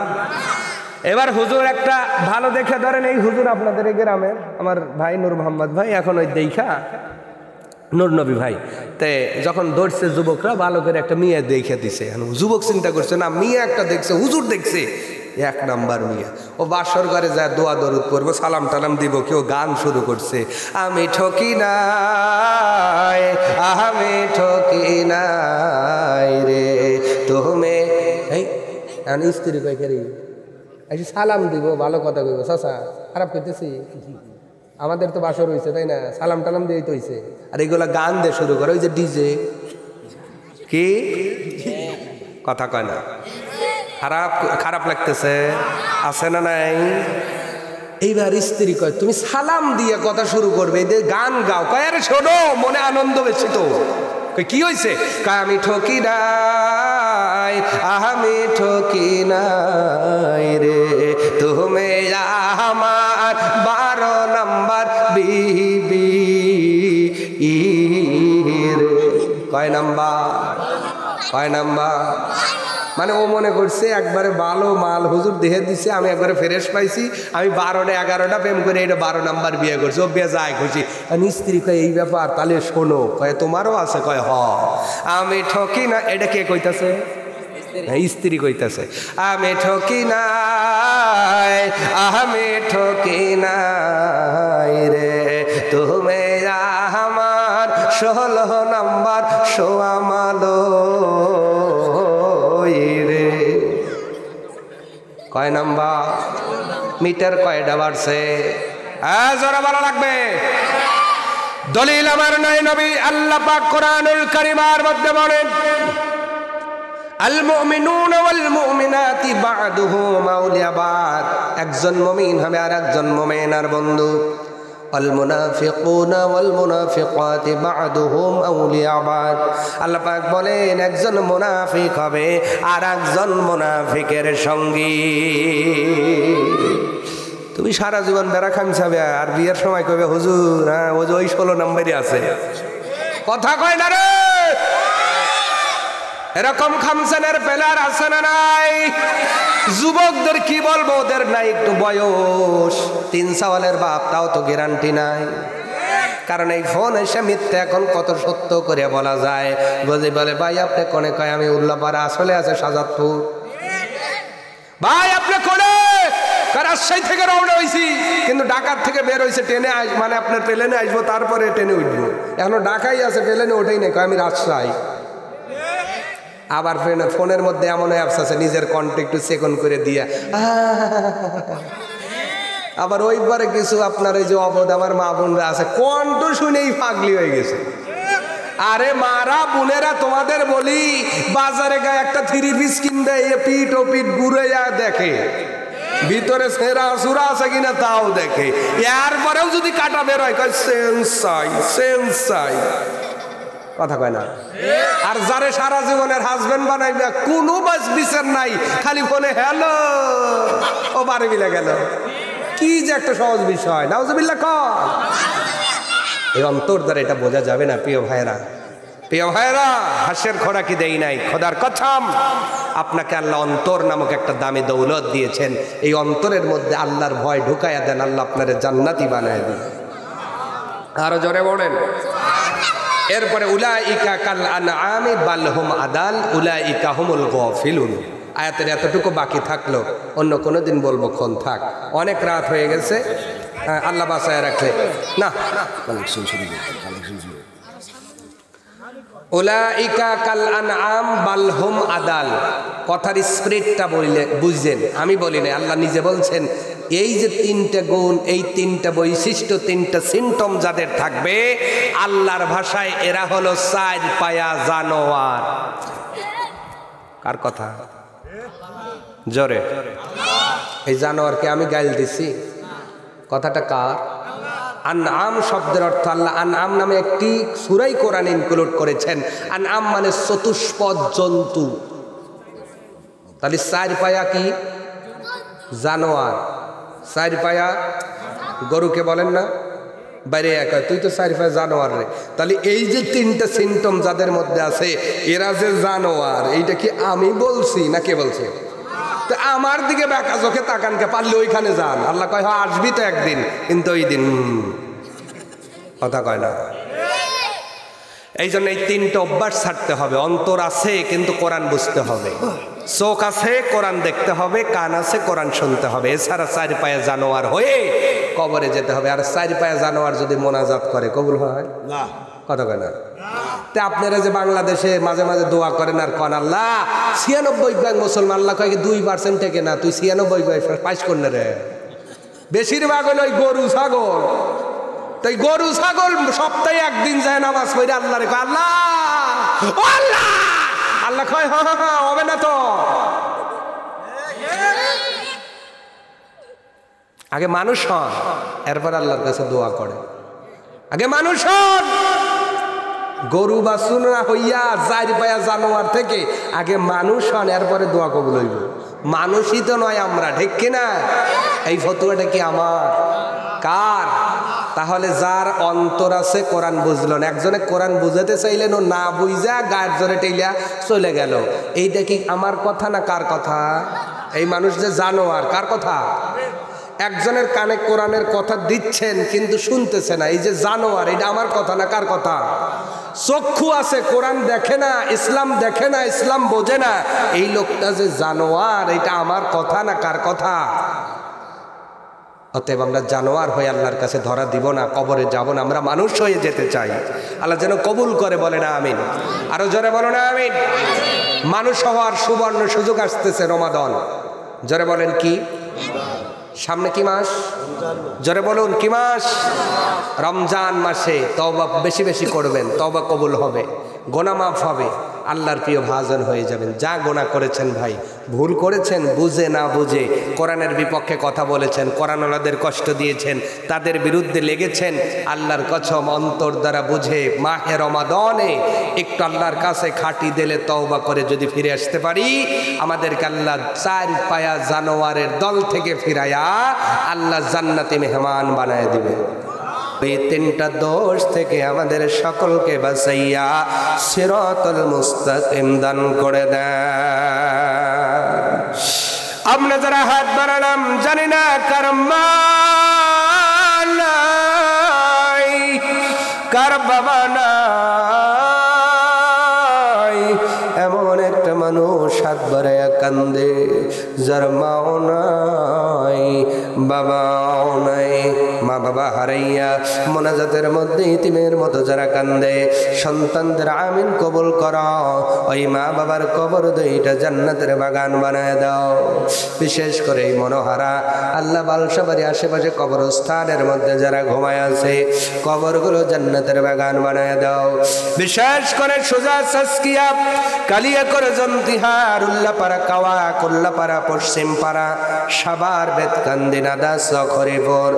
এবার হুজুর একটা ভালো দেখে ধরেন, এই হুজুর আপনাদের এই গ্রামের আমার ভাই নূর মোহাম্মদ ভাই, এখন ওই দেখা নূর নবী ভাই তে যখন ধরছে যুবকরা ভালো করে একটা মেয়ে দেখে দিছে। যুবক চিন্তা করছে না, মেয়ে একটা দেখছে, হুজুর দেখছে, 1 নাম্বার মেয়ে। ও বাসর ঘরে যায় দোয়া দরুদ পড়বো, সালাম টালাম দিব, কেউ গান শুরু করছে, আমি ঠকি নাই, আমি ঠকি নাই রে তুমি। এই স্ত্রী কয়েকারি সালাম দিব, ভালো কথা কইব, চাচা খারাপ করতেছি? আমাদের তো বাসর হয়েছে তাই না, সালাম টালাম দিয়ে তো হয়েছে। আর এগুলা গান দিয়ে শুরু করে, ওই যে ডিজে, কি কথা কয় না? খারাপ খারাপ লাগতেছে, আছে না নাই? এইবার স্ত্রী কয় তুমি সালাম দিয়ে কথা শুরু করবে, এদের গান গাও। কয় আরে শোনো, মনে আনন্দ বেশি তো। কি হয়েছে? কয় আমি ঠকি নাই, আমি ঠকি নাই রে তুমি আমার 12 নাম্বার বিবি রে। কয় নাম্বার? কয় নাম্বার? মানে ও মনে করছে একবারে ভালো মাল হুজুর দেহে দিছে, আমি একবারে ফ্রেশ পাইছি, আমি 12টা-11টা প্রেম করে এটা 12 নাম্বার বিয়ে করছি, ও বিয়ে যায় খুশি। স্ত্রী কয় এই ব্যাপার, তাহলে শোনো। কয় তোমারও আছে? কয় হ। আমি ঠকি না, এটা কে কইতাছে? স্ত্রী কইতাছে আমি ঠকি নাই, আমি ঠকি নাই রে তুমি আমার 16 নাম্বার সোয়া মালো রে। কয় নাম্বার? মিটার কয়টা বাড়ছে? জোরে ভালো লাগবে। দলিল আমার নয়, নবী আল্লাহ পাক কোরআনুল কারীমের মধ্যে বলেন আল মুমিনুনা ওয়াল মুমিনাতি বা'দুহুম আউলিয়া বা'দ। একজন মুমিন হবে আর একজন মুমিনার বন্ধু। আল মুনাফিকুনা ওয়াল মুনাফিকাতি বা'দুহুম আউলিয়া বা'দ। আল্লাহ পাক বলেন একজন মুনাফিক হবে আর একজন মুনাফিকের সঙ্গী। তুমি সারা জীবন বেড়া খামছাবে আর বিয়ের সময় কইবে হুজুর হ্যাঁ ওই 16 নম্বরই আছে। কথা কয় না রে? এরকম খামসানের পেলার আছে না নাই? যুবকদের কি বলবো, ওদের নাই একটু বয়স, 3 সওয়ালের বাপ, তাও তো গ্যারান্টি নাই। কারণ এই ফোন এসে মিথ্যে এখন কত সত্য করে বলা যায়। বলে ভাই আপনি কোনে কয় আমি উল্লাপাড়া, আসলে আছে সাজাদপুর। ভাই আপনি কোনে, রাজশাহী থেকে রওনা হয়েছি, কিন্তু ঢাকার থেকে বের হয়েছে ট্রেনে মানে আপনার প্লেনে আসবো, তারপরে ট্রেনে উঠবো। এখনো ঢাকাই আছে, প্লেনে ওঠেই নেই, কয় আমি রাজশাহী। আবার ফোনের মধ্যে এমন অ্যাপস আছে নিজের কন্ট্যাক্ট একটু চেকন করে দিয়া, আবার ওইবারে কিছু আপনার এই যে অবধ আমার মা বোনরা আছে কণ্ঠ শুনেই পাগলি হয়ে গেছে। আরে মারা বোনেরা তোমাদের বলি, বাজারে গায়ে একটা 3 পিস কিনবে, এ পিঠ ও পিঠ ঘুরে দেখে ভিতরে সেরা সুরা আছে কিনা তাও দেখে, এরপরেও যদি কাটা বের হয় কয় সেন্স চাই, কথা কয় না। আর যারে সারা জীবনের হাজবেন্ড বানাইবে কোনো বাস বিচার নাই, খালি ফোনে হ্যালো ও বারে মিলে গেল, কি যে একটা সহজ বিষয়। নাউজুবিল্লাহ কর। এই অন্তর দ্বারা এটা বোঝা যাবে না প্রিয় ভাইরা। প্রিয় ভাইরা, হাসের খোরাকি দেই নাই, খোদার কসম আপনাকে আল্লাহ অন্তর নামক একটা দামি দৌলত দিয়েছেন। এই অন্তরের মধ্যে আল্লাহর ভয় ঢুকাইয়া দেন, আল্লাহ আপনারে জান্নাতি বানায় দেন। আরো জোরে বলেন। এরপরে উলাইকা কাল আনআমি বাল হুম আদাল উলাইকা হুমুল গাফিলুন। আয়াতের এতটুকু বাকি থাকলো, অন্য কোনো দিন বলবো, খন থাক, অনেক রাত হয়ে গেছে, আল্লাহ বাঁচায় রাখলে না। উলাইকা কাল আনআম বাল হুম আদাল, কথার স্পিরিটটা বুঝছেন, আমি বলি না, আল্লাহ নিজে বলছেন। এই যে 3টা গুণ, এই 3টা বৈশিষ্ট্য, 3টা সিমটম যাদের থাকবে, আল্লাহর ভাষায় এরা হলো 4 পায়া জানোয়ার। কার কথা? জোরে। এই জানোয়ারকে আমি গাইল দিছি, কথাটা কার? আনআম শব্দের অর্থ আল্লাহ আনআম নামে একটি সূরাই কোরআন ইনক্লুড করেছেন। আনআম মানে চতুষ্পদ জন্তু। তাহলে 4 পায়া কি? জানোয়ার। 4 পায়া গরুকে বলেন না, বাইরে একা তুই তো 4 পায়া জানোয়ার রে। তাহলে এই যে 3টা সিমটম যাদের মধ্যে আছে, এরা যে জানোয়ার, এইটা কি আমি বলছি না কে বলছে? তো আমার দিকে বাঁকা চোখে তাকানকে পারলে ওইখানে যান। আল্লাহ কয় হ্যাঁ আসবি তো একদিন, কিন্তু ওই দিন কথা কয় না। এই জন্য এই 3টা অভ্যাস ছাড়তে হবে। অন্তর আছে কিন্তু কোরআন বুঝতে হবে, চোখ আছে কোরআন দেখতে হবে, কান আছে কোরআন শুনতে হবে। এছাড়া 4 পায়া জানোয়ার হয়ে কবরে যেতে হবে। আর 4 পায়া জানোয়ার যদি মোনাজাত করে কবুল হয় না, কথা কয় না। তা আপনারা যে বাংলাদেশে মাঝে মাঝে দোয়া করেন আর কন আল্লাহ 96% মুসলমান, আল্লাহ কয় 2% থেকে না, তুই 96% পাইস করলে রে। বেশিরভাগ হলো ওই গরু ছাগল। তাই গরু ছাগল সপ্তাহে একদিন যায় নামাজ পড়ে আল্লাহ রে কয় আল্লাহ আল্লাহ, আল্লাহ কয় হ্যাঁ হবে না তো। আগে মানুষ হন, এরপর আল্লাহর কাছে দোয়া করে। আগে মানুষ হন, গরু বাছুর না হইয়া 4 পায়া জানোয়ার থেকে আগে মানুষ হন, এরপরে দোয়া কবুল হইব। মানুষই তো নয় আমরা, ঠিক কিনা? এই ফতোয়াটা কি আমার? কার? তাহলে যার অন্তর আছে কোরআন বুঝলো না। একজনে কোরআন বুঝাতে চাইলেন, ও না বুঝা গায়ের জোরে টেইলা চলে গেল। এইটা কি আমার কথা না কার কথা? এই মানুষ যে জানোয়ার, কার কথা? একজনের কানে কোরআনের কথা দিচ্ছেন কিন্তু শুনতেছে না, এই যে জানোয়ার, এটা আমার কথা না কার কথা? চক্ষু আছে কোরআন দেখে না, ইসলাম দেখে না, ইসলাম বোঝে না, এই লোকটা যে জানোয়ার, এটা আমার কথা না কার কথা? অতএব আমরা জানোয়ার হয়ে আল্লাহর কাছে ধরা দিব না, কবরে যাব না, আমরা মানুষ হয়ে যেতে চাই। আল্লাহ যেন কবুল করে, বলে না আমিন। আরো জোরে বলো না আমিন। মানুষ হওয়ার সুবর্ণ সুযোগ আসতেছে, রমাদান। জোরে বলেন কি? সামনে কি মাস? জোরে বলুন কি মাস? রমজান মাসে তওবা বেশি বেশি করবেন, তওবা কবুল হবে, গোনা মাফ হবে, আল্লাহর প্রিয় ভাজন হয়ে যাবেন। যা গোনা করেছেন ভাই, ভুল করেছেন, বুঝে না বুঝে কোরআনের বিপক্ষে কথা বলেছেন, কোরআনওয়ালাদের কষ্ট দিয়েছেন, তাদের বিরুদ্ধে লেগেছেন, আল্লাহর কসম অন্তর দ্বারা বুঝে মাহে রমাদানে একটু আল্লাহর কাছে খাটি দিলে তওবা করে যদি ফিরে আসতে পারি, আমাদেরকে আল্লাহ 4 পায়া জানোয়ারের দল থেকে ফিরায়া আল্লাহ জান্নাতে মেহমান বানায় দিবে। এই 3টা দোষ থেকে আমাদের সকলকে বাঁচাইয়া সিরাতুল মুস্তাকিম দান করে দেন। আমরা যারা হাত বাড়ালাম জানি না কার মা নাই, কার বাবা নাই এমন একটা মানুষ হাত বাড়াইয়া কান্দে যার মাও নাই বাবাও নাই, মা বাবা হারাইয়া মোনাজাতের মধ্যে ইতিমের মতো যারা কান্দে, সন্তানদের আমিন কবুল করো, ওই মা বাবার কবর দুইটা জান্নাতের বাগান বানায় দাও। বিশেষ করে এই মনোহারা আল্লাহ বালসাবাড়ি আশেপাশে কবরস্থানের মধ্যে যারা ঘুমায় আছে কবরগুলো জান্নাতের বাগান বানায় দাও। বিশেষ করে সোজা সাসকিয়া, কালিয়াকর, জন্তিহার, উল্লাপাড়া, কাওয়া, কোল্লাপাড়া, পশ্চিমপাড়া, সাবার, বেতকান্দি, নাদাস, খরিপুর,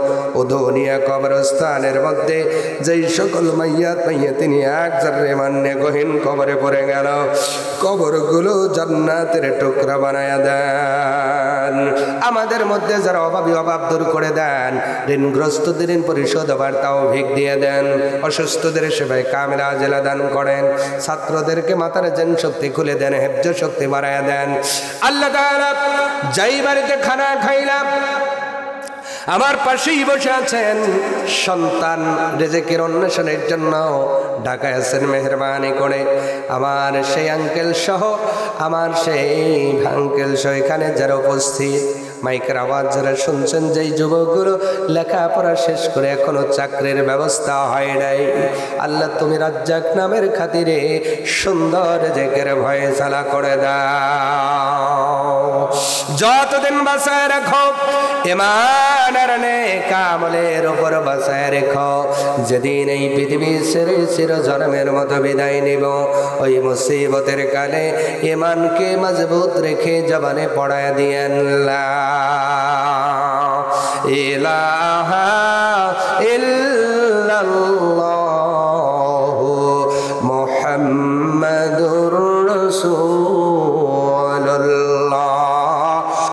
উদুনিয়া কবরস্থানের মধ্যে যেই সকল মাইয়াত তিনি এক জারে মান্য গহীন কবরে পড়ে গেল, কবরগুলো জান্নাতের টুকরা বানায়া দেন। আমাদের মধ্যে যারা অভাবী অভাব দূর করে দেন, ঋণগ্রস্তদের ঋণ পরিশোধ হবার তৌফিক দিয়ে দেন, অসুস্থদের সেবায় কামিলা জেলা দান করেন, ছাত্রদেরকে মাথার জেন শক্তি খুলে দেন, হেফজ শক্তি বাড়ায়া দেন। আল্লাহ তাআলা যাই বাড়িতে খানা খাইলাম, আমার পাশেই বসে আছেন সন্তান রিজিকের অন্বেষণের জন্য ঢাকায় আছেন, মেহরবানি করে আমার সেই আঙ্কেল সহ এখানে যারা উপস্থিত, মাইকের আওয়াজ যারা শুনছেন, যেই যুবকগুলো লেখাপড়া শেষ করে এখনো চাকরির ব্যবস্থা হয় নাই, আল্লাহ তুমি রাজ্জাক নামের খাতিরে সুন্দর রিজিকের ভয়ে চালা করে দাও। যতদিন বাঁচায় রাখো ঈমান আর নেক আমলের উপর বাঁচায় রেখো, যেদিন এই পৃথিবী ছেড়ে চির জন্মের মতো বিদায় নিব, ওই মুসিবতের কালে ঈমানকে মজবুত রেখে জবানে পড়ায় দিয়েন লা ইলাহা ইল্লাল্লাহ